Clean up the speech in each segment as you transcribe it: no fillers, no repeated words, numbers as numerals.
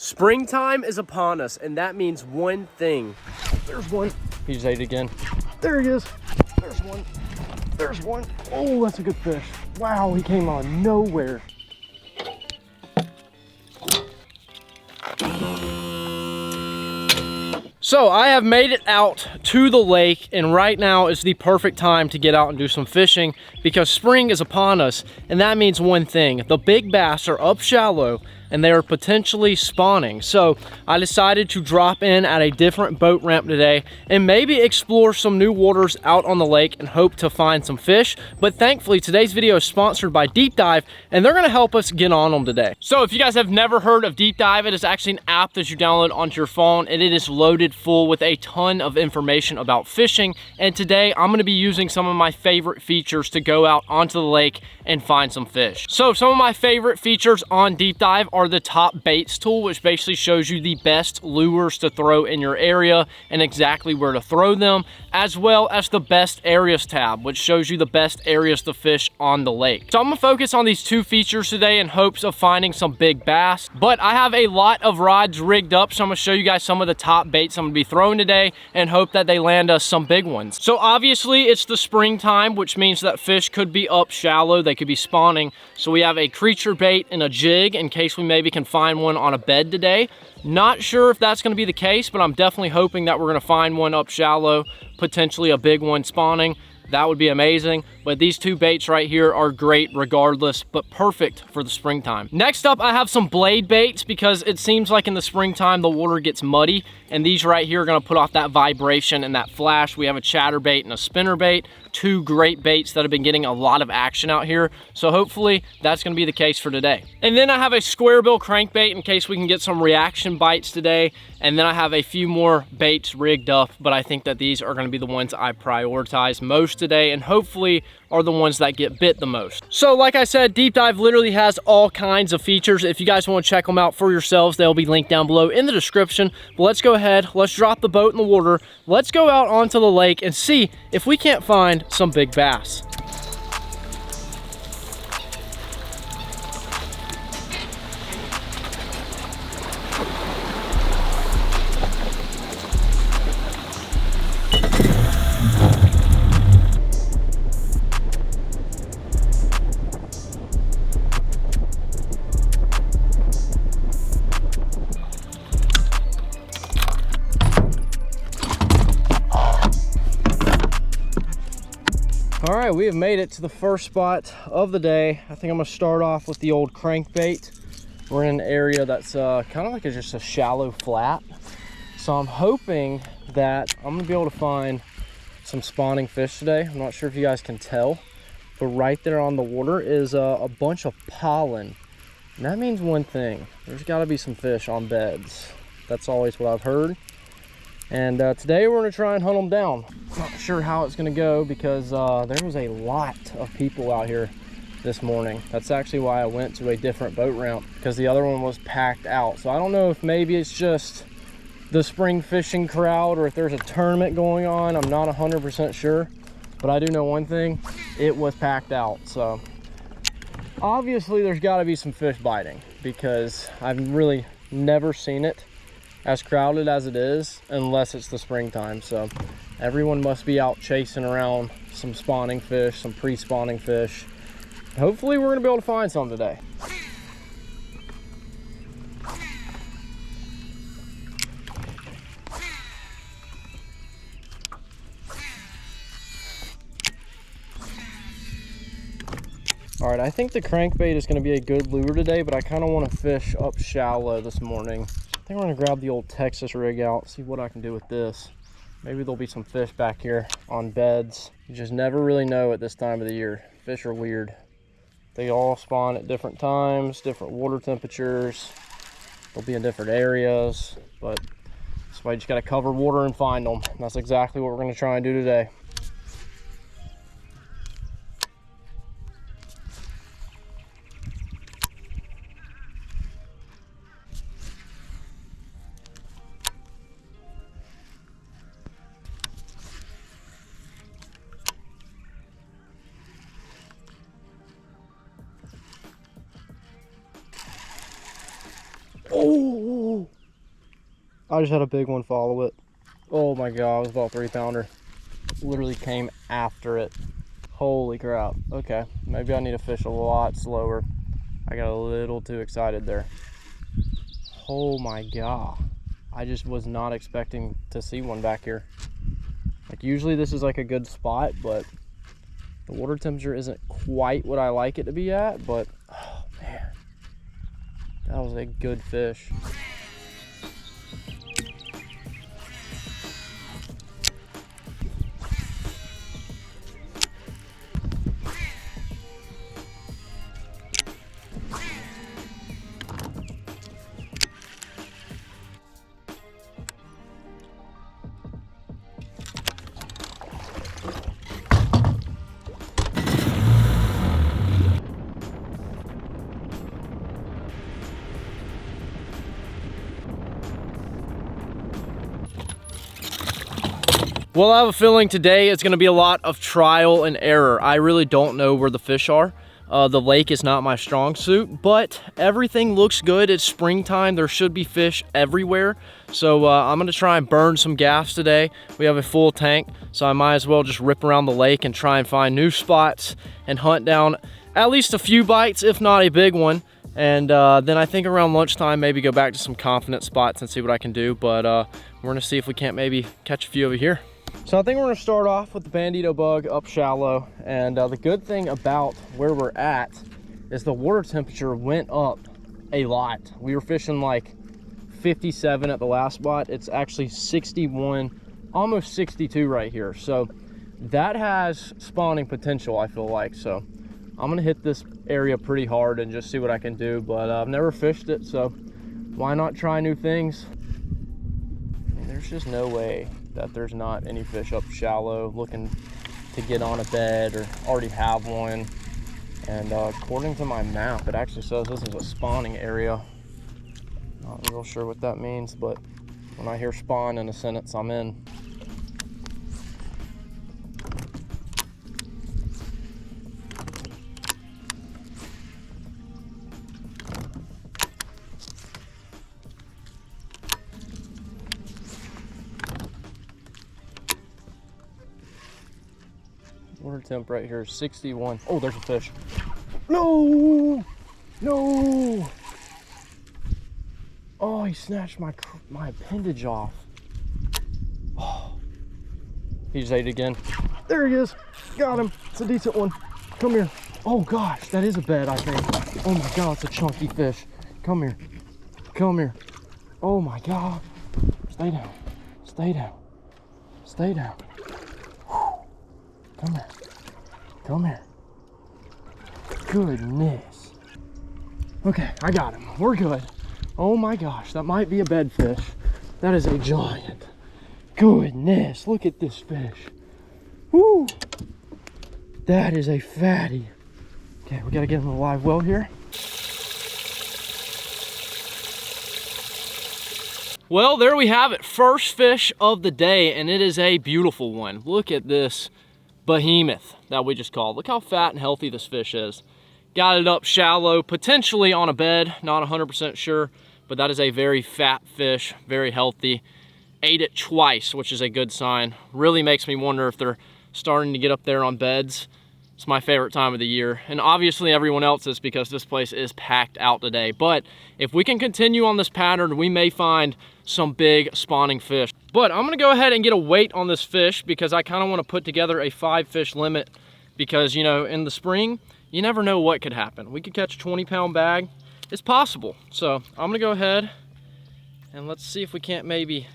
Springtime is upon us, and that means one thing. There's one. He just ate it again. There he is. There's one. There's one. Oh, that's a good fish. Wow, he came out of nowhere. So I have made it out to the lake, and right now is the perfect time to get out and do some fishing because spring is upon us, and that means one thing. The big bass are up shallow and they are potentially spawning. So I decided to drop in at a different boat ramp today and maybe explore some new waters out on the lake and hope to find some fish. But thankfully today's video is sponsored by Deep Dive, and they're gonna help us get on them today. So if you guys have never heard of Deep Dive, it is actually an app that you download onto your phone, and it is loaded full with a ton of information about fishing. And today I'm gonna be using some of my favorite features to go out onto the lake and find some fish. So some of my favorite features on Deep Dive are the top baits tool, which basically shows you the best lures to throw in your area and exactly where to throw them, as well as the best areas tab, which shows you the best areas to fish on the lake. So I'm gonna focus on these two features today in hopes of finding some big bass, but I have a lot of rods rigged up, so I'm gonna show you guys some of the top baits I'm gonna be throwing today and hope that they land us some big ones. So obviously it's the springtime, which means that fish could be up shallow, they could be spawning. So we have a creature bait and a jig in case we maybe can find one on a bed today. Not sure if that's going to be the case, but I'm definitely hoping that we're going to find one up shallow, potentially a big one spawning. That would be amazing. But these two baits right here are great regardless, but perfect for the springtime. Next up, I have some blade baits because it seems like in the springtime the water gets muddy, and these right here are going to put off that vibration and that flash. We have a chatterbait and a spinnerbait, two great baits that have been getting a lot of action out here. So hopefully that's going to be the case for today. And then I have a square bill crankbait in case we can get some reaction bites today. And then I have a few more baits rigged up, but I think that these are going to be the ones I prioritize most today, and hopefully are the ones that get bit the most. So like I said, Deep Dive literally has all kinds of features. If you guys want to check them out for yourselves, they'll be linked down below in the description. But let's go ahead, let's drop the boat in the water, let's go out onto the lake and see if we can't find some big bass. All right, we have made it to the first spot of the day. I think I'm gonna start off with the old crankbait. We're in an area that's kind of like just a shallow flat. So I'm hoping that I'm gonna be able to find some spawning fish today. I'm not sure if you guys can tell, but right there on the water is a bunch of pollen. And that means one thing, there's gotta be some fish on beds. That's always what I've heard. And today we're gonna try and hunt them down. Not sure how it's gonna go because there was a lot of people out here this morning. That's actually why I went to a different boat ramp, because the other one was packed out. So I don't know if maybe it's just the spring fishing crowd or if there's a tournament going on. I'm not 100% sure, but I do know one thing, it was packed out. So obviously there's gotta be some fish biting, because I've really never seen it as crowded as it is unless it's the springtime. So everyone must be out chasing around some spawning fish, some pre-spawning fish. Hopefully we're gonna be able to find some today. All right, I think the crankbait is gonna be a good lure today, but I kind of want to fish up shallow this morning. I think we're gonna grab the old Texas rig out, see what I can do with this. Maybe there'll be some fish back here on beds. You just never really know at this time of the year. Fish are weird. They all spawn at different times, different water temperatures. They'll be in different areas, but that's why you just gotta cover water and find them. And that's exactly what we're gonna try and do today. Oh, I just had a big one follow it. Oh my God, it was about a 3-pounder. Literally came after it. Holy crap. Okay, maybe I need to fish a lot slower. I got a little too excited there. Oh my God. I just was not expecting to see one back here. Like usually this is like a good spot, but the water temperature isn't quite what I like it to be at, but oh man, that was a good fish. Well, I have a feeling today it's going to be a lot of trial and error. I really don't know where the fish are. The lake is not my strong suit, but everything looks good. It's springtime. There should be fish everywhere. So I'm going to try and burn some gas today. We have a full tank, so I might as well just rip around the lake and try and find new spots and hunt down at least a few bites, if not a big one. And then I think around lunchtime, maybe go back to some confident spots and see what I can do. But we're going to see if we can't maybe catch a few over here. So I think we're going to start off with the bandito bug up shallow, and the good thing about where we're at is the water temperature went up a lot. We were fishing like 57 at the last spot. It's actually 61, almost 62 right here. So that has spawning potential, I feel like. So I'm going to hit this area pretty hard and just see what I can do, but I've never fished it, so why not try new things? I mean, there's just no way that there's not any fish up shallow looking to get on a bed or already have one. And according to my map, it actually says this is a spawning area. Not real sure what that means, but when I hear spawn in a sentence, I'm in. Water temp right here is 61. Oh, there's a fish. No! No! Oh, he snatched my appendage off. Oh. He just ate it again. There he is. Got him. It's a decent one. Come here. Oh gosh, that is a bed, I think. Oh my God, it's a chunky fish. Come here. Come here. Oh my God. Stay down. Stay down. Stay down. Come here. Come here. Goodness. Okay, I got him. We're good. Oh my gosh, that might be a bed fish. That is a giant. Goodness, look at this fish. Woo! That is a fatty. Okay, we gotta get him a live well here. Well, there we have it. First fish of the day, and it is a beautiful one. Look at this behemoth that we just called. Look how fat and healthy this fish is. Got it up shallow, potentially on a bed, not 100% sure, but that is a very fat fish, very healthy. Ate it twice, which is a good sign. Really makes me wonder if they're starting to get up there on beds. It's my favorite time of the year, and obviously everyone else's because this place is packed out today. But if we can continue on this pattern, we may find some big spawning fish. But I'm gonna go ahead and get a weight on this fish because I kind of want to put together a 5-fish limit because, you know, in the spring, you never know what could happen. We could catch a 20-pound bag. It's possible. So I'm gonna go ahead and let's see if we can't maybe,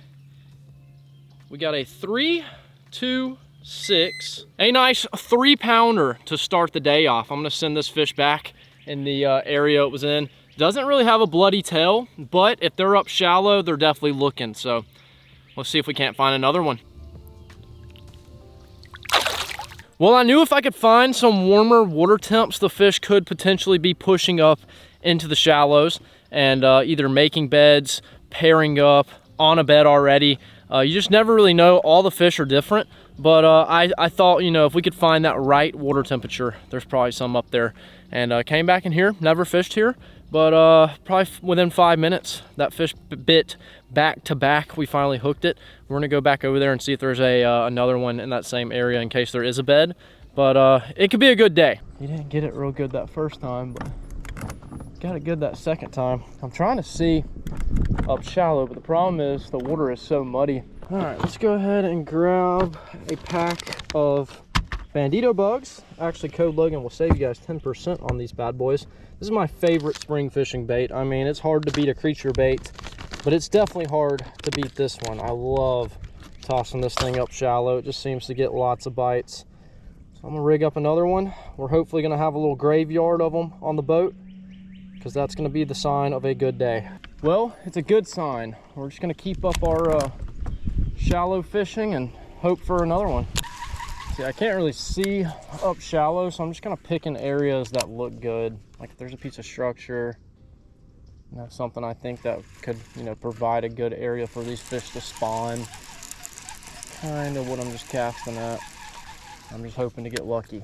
we got a 3, 2, 6, a nice 3-pounder to start the day off. I'm gonna send this fish back in the area it was in. Doesn't really have a bloody tail, but if they're up shallow, they're definitely looking. So let's see if we can't find another one. Well, I knew if I could find some warmer water temps, the fish could potentially be pushing up into the shallows and either making beds, pairing up on a bed already. You just never really know. All the fish are different, but I thought, you know, if we could find that right water temperature, there's probably some up there. And came back in here, never fished here, but probably within 5 minutes, that fish bit back to back. We finally hooked it. We're gonna go back over there and see if there's another one in that same area in case there is a bed. But it could be a good day. He didn't get it real good that first time, but got it good that second time. I'm trying to see up shallow, but the problem is the water is so muddy. All right, let's go ahead and grab a pack of Bandito bugs. Actually, code Logan will save you guys 10% on these bad boys. This is my favorite spring fishing bait. I mean, it's hard to beat a creature bait, but it's definitely hard to beat this one. I love tossing this thing up shallow. It just seems to get lots of bites. So I'm gonna rig up another one. We're hopefully gonna have a little graveyard of them on the boat, because that's gonna be the sign of a good day. Well, it's a good sign. We're just gonna keep up our shallow fishing and hope for another one. See, I can't really see up shallow, so I'm just kind of picking areas that look good. Like if there's a piece of structure, and that's something I think that could, provide a good area for these fish to spawn. Kind of what I'm just casting at. I'm just hoping to get lucky.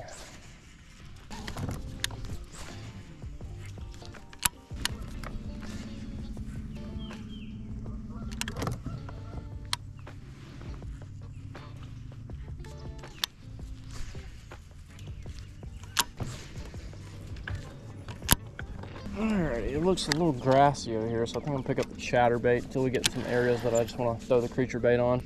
Alright, it looks a little grassy over here, so I think I'm gonna pick up the chatterbait until we get some areas that I just want to throw the creature bait on.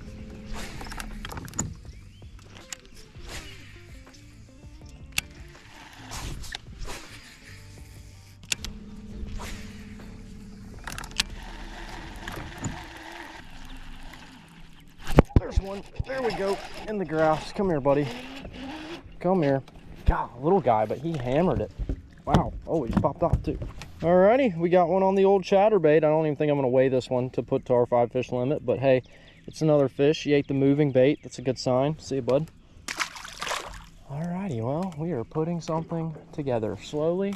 There's one. There we go. In the grass. Come here, buddy. Come here. God, little guy, but he hammered it. Wow. Oh, he just popped off too. Alrighty, we got one on the old chatterbait. I don't even think I'm gonna weigh this one to put to our 5 fish limit, but hey, it's another fish. He ate the moving bait. That's a good sign. See you, bud. Alrighty, well, we are putting something together slowly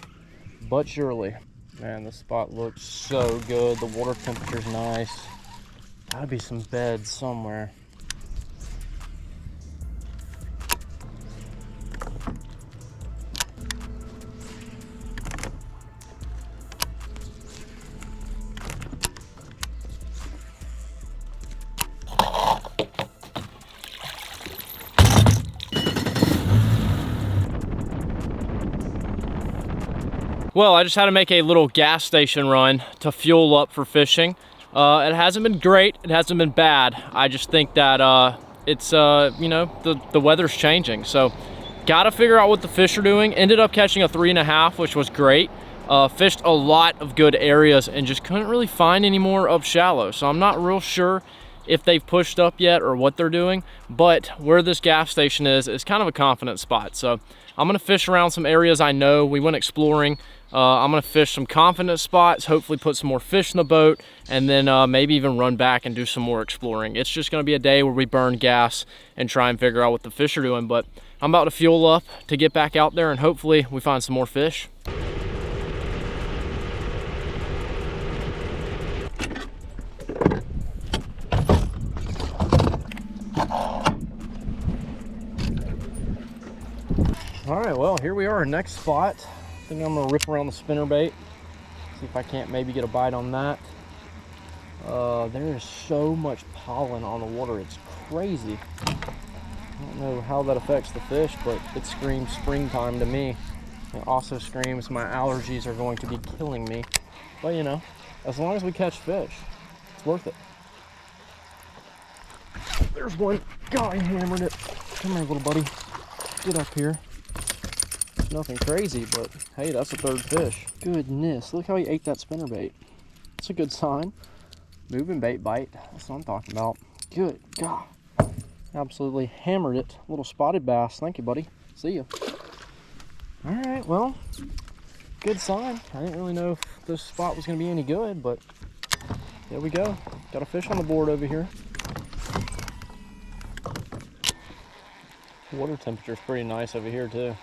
but surely. Man, this spot looks so good. The water temperature's nice. Gotta be some beds somewhere. Well, I just had to make a little gas station run to fuel up for fishing. It hasn't been great, it hasn't been bad. I just think that it's, the weather's changing. So, gotta figure out what the fish are doing. Ended up catching a 3.5, which was great. Fished a lot of good areas and just couldn't really find any more up shallow. So I'm not real sure if they've pushed up yet or what they're doing, but where this gas station is kind of a confident spot. So I'm gonna fish around some areas I know. We went exploring. I'm gonna fish some confident spots, hopefully put some more fish in the boat, and then maybe even run back and do some more exploring. It's just gonna be a day where we burn gas and try and figure out what the fish are doing, but I'm about to fuel up to get back out there and hopefully we find some more fish. All right, well, here we are, next spot. I think I'm gonna rip around the spinnerbait, see if I can't maybe get a bite on that. There is so much pollen on the water, it's crazy. I don't know how that affects the fish, but it screams springtime to me. It also screams my allergies are going to be killing me. But as long as we catch fish, it's worth it. There's one. God, I hammered it. Come here, little buddy. Get up here. Nothing crazy, but hey, that's a 3rd fish. Goodness, look how he ate that spinnerbait. That's a good sign. Moving bait bite, that's what I'm talking about. Good God, absolutely hammered it. Little spotted bass. Thank you, buddy. See ya. All right, well, good sign. I didn't really know if this spot was gonna be any good, but there we go. Got a fish on the board over here. Water temperature is pretty nice over here too.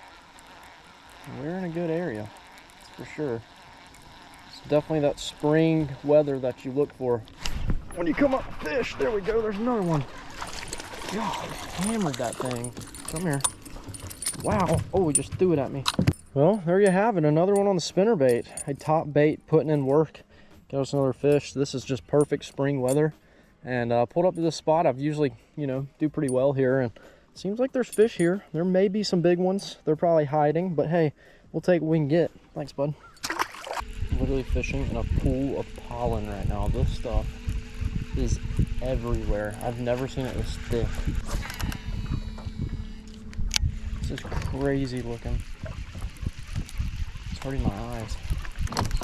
We're in a good area, that's for sure. It's definitely that spring weather that you look for when you come up to fish. There we go, there's another one. God, hammered that thing. Come here. Wow, oh, he just threw it at me. Well, there you have it, another one on the spinnerbait. A top bait putting in work. Got us another fish. This is just perfect spring weather. And pulled up to this spot. I've usually, you know, do pretty well here. And it seems like there's fish here. There may be some big ones. They're probably hiding, but hey, we'll take what we can get. Thanks, bud. I'm literally fishing in a pool of pollen right now. This stuff is everywhere. I've never seen it this thick. This is crazy looking. It's hurting my eyes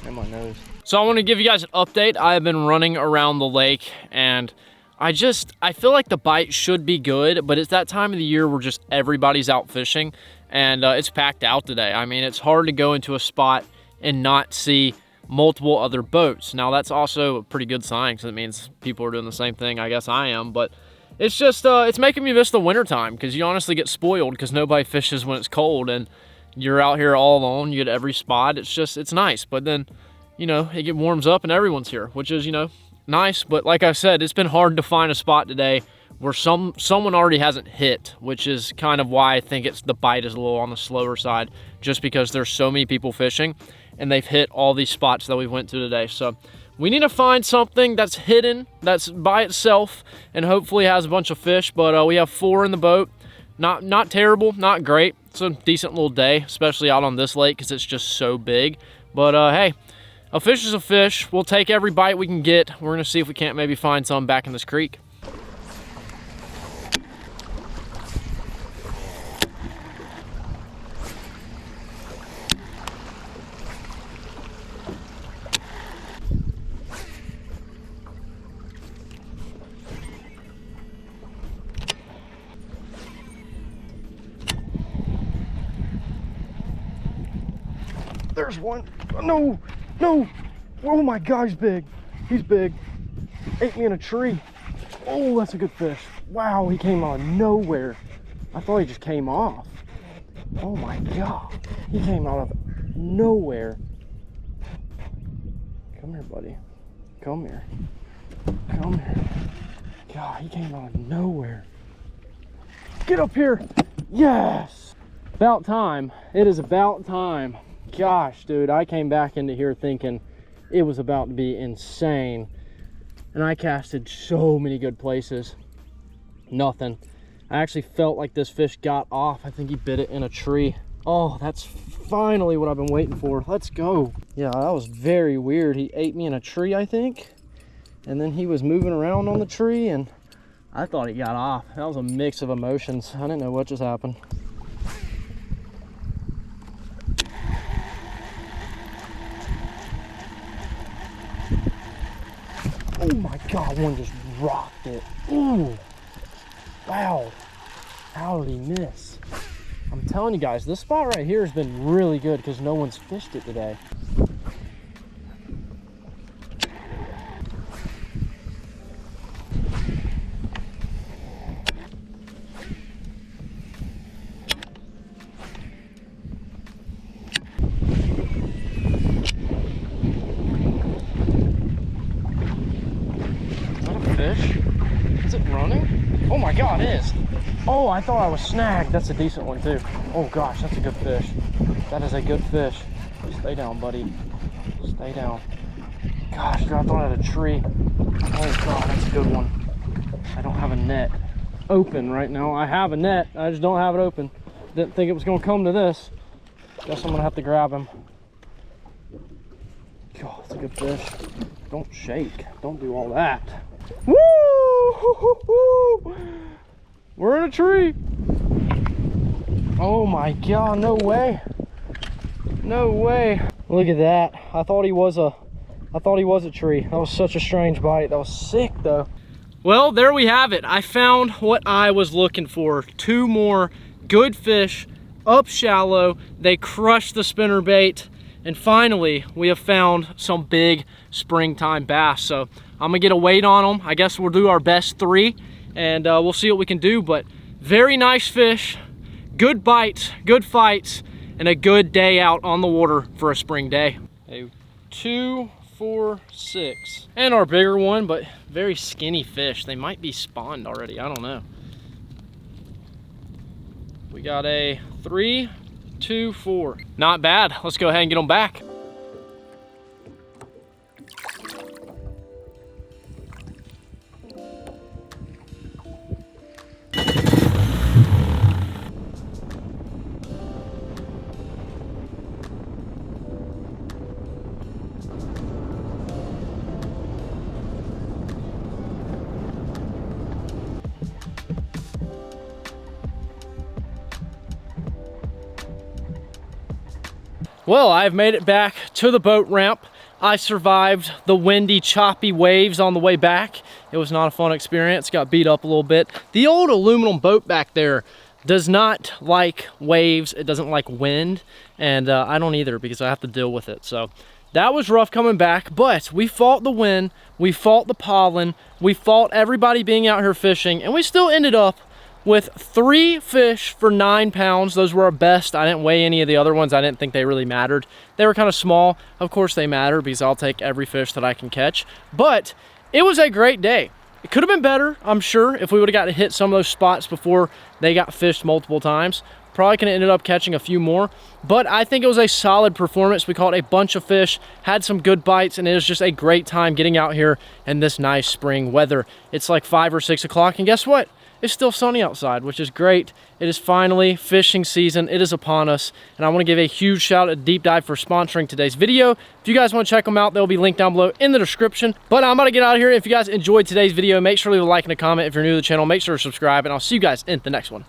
and my nose. So I want to give you guys an update. I have been running around the lake and I feel like the bite should be good, but it's that time of the year where just everybody's out fishing and it's packed out today. I mean, it's hard to go into a spot and not see multiple other boats. Now that's also a pretty good sign because it means people are doing the same thing. I guess I am, but it's just, it's making me miss the winter time because you honestly get spoiled because nobody fishes when it's cold and you're out here all alone. You get every spot. It's just, it's nice. But then, you know, it warms up and everyone's here, which is, you know, nice. But like I said, it's been hard to find a spot today where someone already hasn't hit, which is kind of why I think the bite is a little on the slower side, just because there's so many people fishing and they've hit all these spots that we went to today. So we need to find something that's hidden, that's by itself, and hopefully has a bunch of fish. But we have 4 in the boat. Not terrible, not great. It's a decent little day, especially out on this lake because it's just so big. But hey, a fish is a fish. We'll take every bite we can get. We're gonna see if we can't maybe find some back in this creek. There's one. No, no. Oh my God, he's big. He's big. Ate me in a tree. Oh, that's a good fish. Wow, he came out of nowhere. I thought he just came off. Oh my God. He came out of nowhere. Come here, buddy. Come here. Come here. God, he came out of nowhere. Get up here. Yes. About time. It is about time. Gosh, dude, I came back into here thinking it was about to be insane. And I casted so many good places. Nothing. I actually felt like this fish got off. I think he bit it in a tree. Oh, that's finally what I've been waiting for. Let's go. Yeah, that was very weird. He ate me in a tree, I think. And then he was moving around on the tree and I thought he got off. That was a mix of emotions. I didn't know what just happened. Oh my God, one just rocked it. Ooh, wow. How did he miss? I'm telling you guys, this spot right here has been really good because no one's fished it today. Fish? Is it running? Oh my God, it is. Oh, I thought I was snagged. That's a decent one too. Oh gosh, that's a good fish. That is a good fish. Stay down, buddy. Stay down. Gosh, dude, I thought I had a tree. Oh God, that's a good one. I don't have a net open right now. I have a net, I just don't have it open. Didn't think it was gonna come to this. Guess I'm gonna have to grab him. God, that's a good fish. Don't shake. Don't do all that. Woo! We're in a tree. Oh my God, no way. No way. Look at that. I thought he was a tree. That was such a strange bite. That was sick though. Well, there we have it. I found what I was looking for. 2 more good fish up shallow. They crushed the spinnerbait. And finally, we have found some big springtime bass. So I'm gonna get a weight on them. I guess we'll do our best 3 and we'll see what we can do. But very nice fish, good bites, good fights, and a good day out on the water for a spring day. A 2, 4, 6. And our bigger one, but very skinny fish. They might be spawned already, I don't know. We got a 3, 2, 4. Not bad. Let's go ahead and get them back. Well, I've made it back to the boat ramp. I survived the windy, choppy waves on the way back. It was not a fun experience. Got beat up a little bit. The old aluminum boat back there does not like waves. It doesn't like wind, and I don't either because I have to deal with it. So that was rough coming back, but we fought the wind, we fought the pollen, we fought everybody being out here fishing, and we still ended up with 3 fish for 9 pounds. Those were our best. I didn't weigh any of the other ones. I didn't think they really mattered. They were kind of small. Of course they matter because I'll take every fish that I can catch. But it was a great day. It could have been better, I'm sure, if we would have got to hit some of those spots before they got fished multiple times. Probably could have ended up catching a few more, but I think it was a solid performance. We caught a bunch of fish, had some good bites, and it was just a great time getting out here in this nice spring weather. It's like 5 or 6 o'clock, and guess what? It's still sunny outside, which is great. It is finally fishing season. It is upon us, and I want to give a huge shout out to Deep Dive for sponsoring today's video. If you guys want to check them out, they'll be linked down below in the description. But I'm about to get out of here. If you guys enjoyed today's video, make sure to leave a like and a comment. If you're new to the channel, make sure to subscribe, and I'll see you guys in the next one.